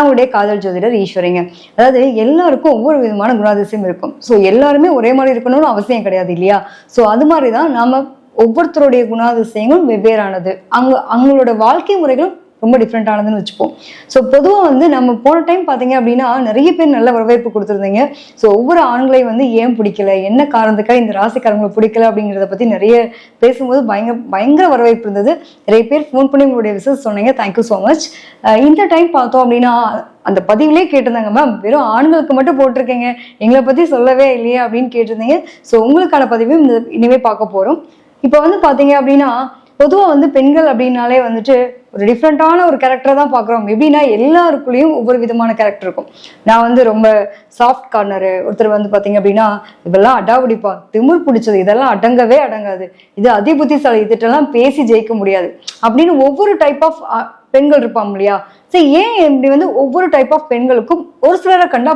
உங்களுடைய காதல் ஜோதிடர் ஈஸ்வரிங்க. அதாவது எல்லாருக்கும் ஒவ்வொரு விதமான குணாதிசயம் இருக்கும். ஸோ எல்லாருமே ஒரே மாதிரி இருக்கணும்னு அவசியம் கிடையாது இல்லையா? ஸோ அது மாதிரிதான் நாம ஒவ்வொருத்தருடைய குணாதிசயங்களும் வெவ்வேறானது. அவங்களோட வாழ்க்கை முறைகளும் ரொம்ப டிஃப்ரெண்டானதுன்னு வச்சுப்போம். ஸோ பொதுவாக நம்ம போன டைம் பார்த்தீங்க அப்படின்னா நிறைய பேர் நல்ல வரவேற்பு கொடுத்துருந்தீங்க. ஸோ ஒவ்வொரு ஆண்களையும் ஏன் பிடிக்கல, என்ன காரணத்துக்காக இந்த ராசிக்காரங்களை பிடிக்கல அப்படிங்கிறத பற்றி நிறைய பேசும்போது பயங்கர வரவேற்பு இருந்தது. நிறைய பேர் ஃபோன் பண்ணி உங்களுடைய விசஸ் சொன்னீங்க. Thank you so much. இந்த டைம் பார்த்தோம் அப்படின்னா அந்த பதிவிலே கேட்டிருந்தாங்க, மேம் வெறும் ஆண்களுக்கு மட்டும் போட்டிருக்கீங்க, எங்களை பற்றி சொல்லவே இல்லையே அப்படின்னு கேட்டிருந்தீங்க. ஸோ உங்களுக்கான பதிவையும் இனிமே பார்க்க போகிறோம். இப்போ பார்த்தீங்க அப்படின்னா பொதுவாக பெண்கள் அப்படின்னாலே ஒரு டிஃப்ரெண்டான ஒரு கேரக்டரை தான் பார்க்குறோம். எப்படின்னா எல்லாருக்குள்ளேயும் ஒவ்வொரு விதமான கேரக்டர் இருக்கும். நான் ரொம்ப சாஃப்ட் கார்னரு, ஒருத்தர் பார்த்தீங்க அப்படின்னா இதெல்லாம் அடாவடிப்பா, திமிர் பிடிச்சது, இதெல்லாம் அடங்கவே அடங்காது, இது அதிபுத்திசாலி, இதுட்டெல்லாம் பேசி ஜெயிக்க முடியாது அப்படின்னு ஒவ்வொரு டைப் ஆஃப் பெண்கள் இருப்பாங்க இல்லையா? சரி, ஏன் இப்படி ஒவ்வொரு டைப் ஆஃப் பெண்களுக்கும் ஒரு சிலரை கண்டா